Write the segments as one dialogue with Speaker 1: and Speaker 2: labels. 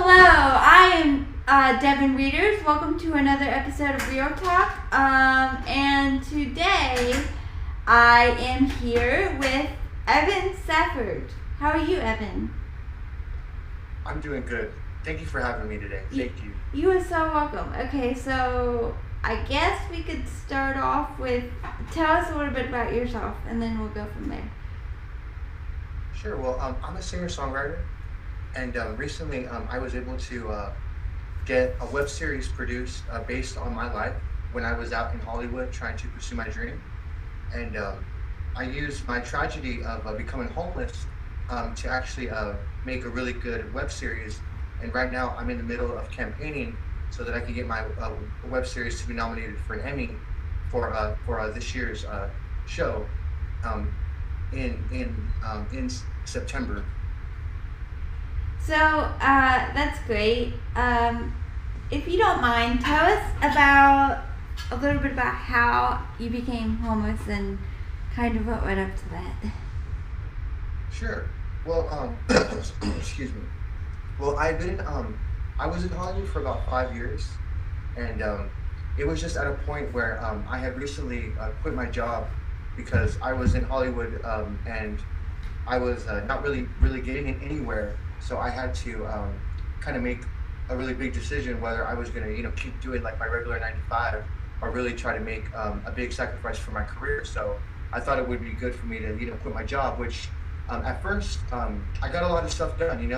Speaker 1: Hello, I am Devon Wieters. Welcome to another episode of Real Talk. And today I am here with Evan Safford. How are you, Evan?
Speaker 2: I'm doing good. Thank you for having me today. Thank you.
Speaker 1: You are so welcome. Okay, so I guess we could start off with tell us a little bit about yourself, and then we'll go from there.
Speaker 2: Sure. Well, I'm a singer-songwriter, and recently I was able to get a web series produced based on my life when I was out in Hollywood trying to pursue my dream. And I used my tragedy of becoming homeless to actually make a really good web series. And right now I'm in the middle of campaigning so that I can get my web series to be nominated for an Emmy for this year's show in September.
Speaker 1: So that's great. If you don't mind, tell us about a little bit about how you became homeless and kind of what went up to that.
Speaker 2: Sure. Well, excuse me. Well, I was in Hollywood for about 5 years, and it was just at a point where I had recently quit my job because I was in Hollywood and I was not really getting anywhere. So I had to kind of make a really big decision whether I was going to keep doing like my regular 9 to 5 or really try to make a big sacrifice for my career. So I thought it would be good for me to quit my job, which at first I got a lot of stuff done.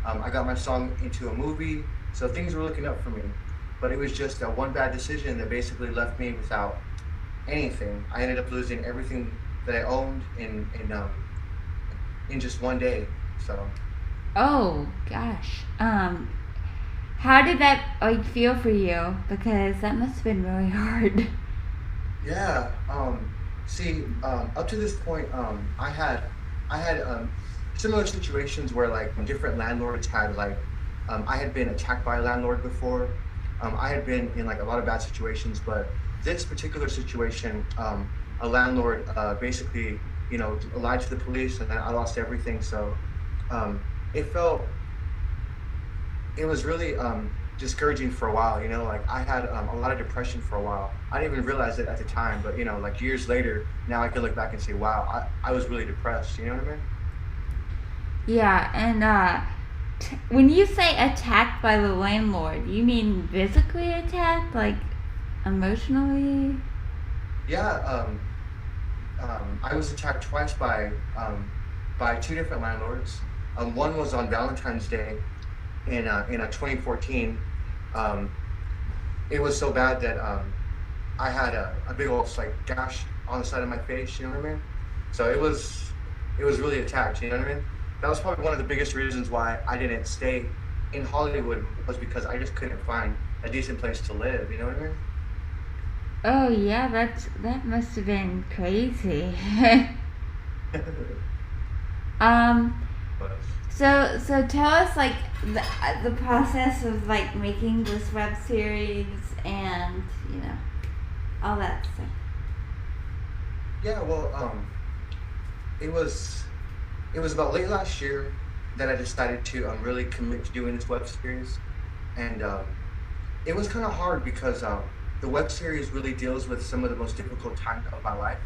Speaker 2: I got my song into a movie, so things were looking up for me. But it was just one bad decision that basically left me without anything. I ended up losing everything that I owned in just one day. So.
Speaker 1: Oh gosh. How did that feel for you? Because that must have been really hard.
Speaker 2: Yeah. See, up to this point, I had similar situations where like different landlords had I had been attacked by a landlord before. I had been in like a lot of bad situations, but this particular situation, a landlord basically lied to the police, and then I lost everything. So it was really discouraging for a while. Like I had a lot of depression for a while. I didn't even realize it at the time, but like years later, now I can look back and say, wow, I was really depressed. You know what I mean?
Speaker 1: Yeah, and when you say attacked by the landlord, you mean physically attacked, like emotionally?
Speaker 2: Yeah, I was attacked twice by 2 different landlords. One was on Valentine's Day in 2014. It was so bad that I had a big old gash on the side of my face. You know what I mean? So it was really attacked. You know what I mean? That was probably one of the biggest reasons why I didn't stay in Hollywood, was because I just couldn't find a decent place to live. You know what I mean?
Speaker 1: Oh yeah, that must have been crazy. So tell us the process of making this web series and all that stuff.
Speaker 2: Yeah, well, it was about late last year that I decided to really commit to doing this web series, and it was kind of hard because the web series really deals with some of the most difficult times of my life.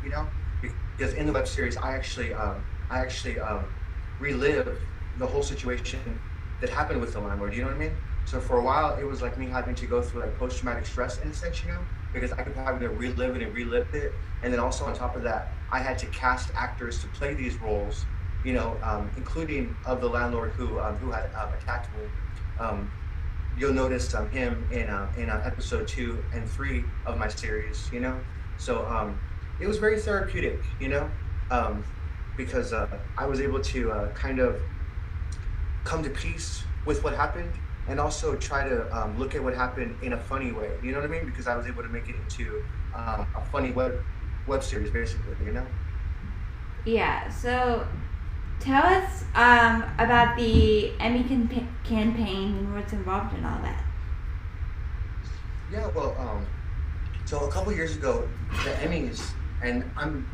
Speaker 2: Because in the web series I actually relive the whole situation that happened with the landlord. You know what I mean? So for a while it was like me having to go through post-traumatic stress in a sense, because I kept having to relive it, and then also on top of that I had to cast actors to play these roles, including of the landlord who had attacked me. You'll notice him in episode 2 and 3 of my series. So it was very therapeutic, because I was able to kind of come to peace with what happened, and also try to look at what happened in a funny way. You know what I mean? Because I was able to make it into a funny web series, basically.
Speaker 1: Yeah. So tell us about the Emmy campaign and what's involved in all that.
Speaker 2: Yeah. Well, so a couple years ago, the Emmys, and I'm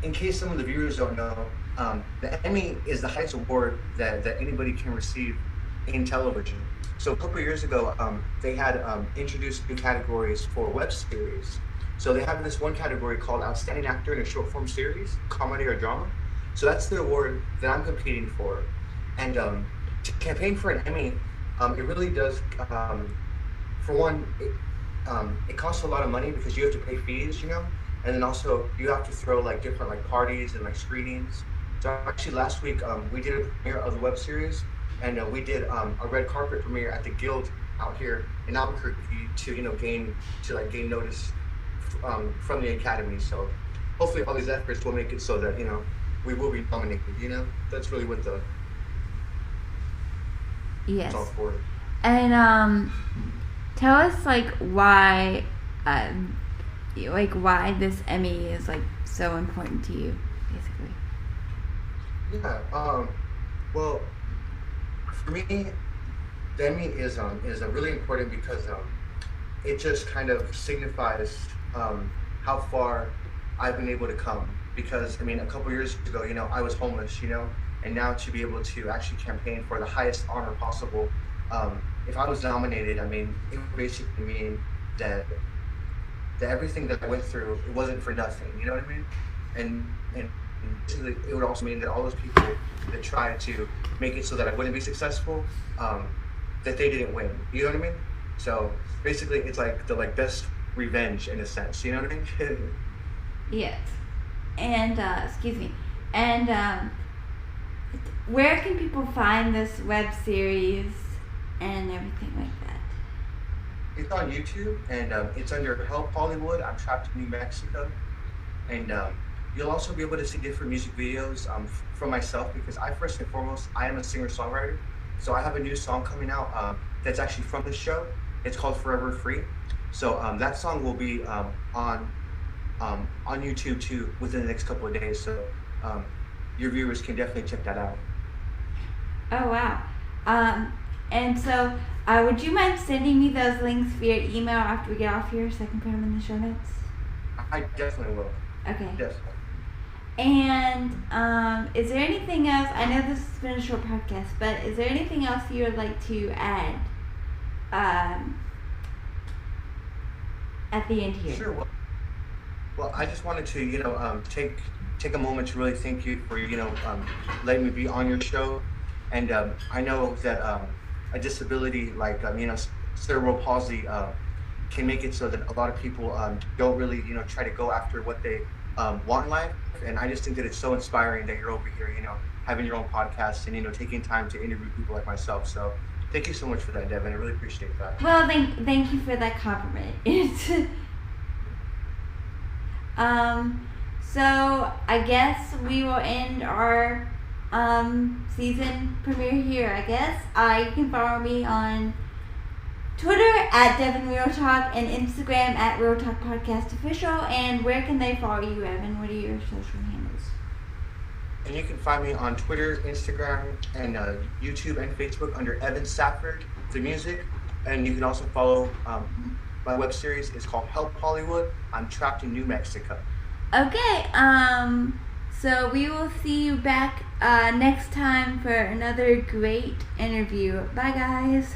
Speaker 2: in case some of the viewers don't know, the Emmy is the highest award that anybody can receive in television. So a couple of years ago, they had introduced new categories for web series. So they have this one category called Outstanding Actor in a Short Form Series, Comedy or Drama. So that's the award that I'm competing for. And to campaign for an Emmy, it really does, for one, it costs a lot of money because you have to pay fees, and then also you have to throw like different like parties and like screenings. So actually last week we did a premiere of the web series, and we did a red carpet premiere at the Guild out here in Albuquerque to gain notice from the Academy. So hopefully all these efforts will make it so that we will be nominated. That's really what
Speaker 1: Yes.
Speaker 2: it's all for.
Speaker 1: And tell us why this Emmy is so important to you, basically.
Speaker 2: Yeah. Well, for me, the Emmy is really important because it just kind of signifies how far I've been able to come. Because a couple years ago, I was homeless, and now to be able to actually campaign for the highest honor possible, if I was nominated, it would basically mean that everything that I went through, it wasn't for nothing. You know what I mean? And basically, it would also mean that all those people that tried to make it so that I wouldn't be successful, that they didn't win. You know what I mean? So basically, it's like the best revenge in a sense. You know what I mean?
Speaker 1: Yes. And excuse me. And where can people find this web series and everything like that?
Speaker 2: It's on YouTube, and it's under Help Hollywood. I'm trapped in New Mexico, and you'll also be able to see different music videos from myself, because first and foremost, I am a singer-songwriter. So I have a new song coming out that's actually from the show. It's called Forever Free. So that song will be on YouTube too within the next couple of days. So your viewers can definitely check that out.
Speaker 1: Oh wow. And so would you mind sending me those links via email after we get off here so I can put them in the show notes?
Speaker 2: I definitely will.
Speaker 1: Okay.
Speaker 2: Definitely.
Speaker 1: And is there anything else? I know this has been a short podcast, but is there anything else you would like to add at the end here?
Speaker 2: Sure. Well, I just wanted to take a moment to really thank you for letting me be on your show, and I know that a disability like cerebral palsy can make it so that a lot of people don't really try to go after what they want in life. And I just think that it's so inspiring that you're over here, having your own podcast and taking time to interview people like myself. So thank you so much for that, Devon. I really appreciate that.
Speaker 1: Well, thank you for that compliment. So I guess we will end our season premiere here. I guess you can follow me on Twitter at Devon Real Talk and Instagram at Real Talk Podcast Official. And where can they follow you, Evan? What are your social handles?
Speaker 2: And you can find me on Twitter, Instagram, and YouTube and Facebook under Evan Safford, the music. And you can also follow my web series. It's called Help Hollywood. I'm trapped in New Mexico.
Speaker 1: Okay. So we will see you back next time for another great interview. Bye, guys.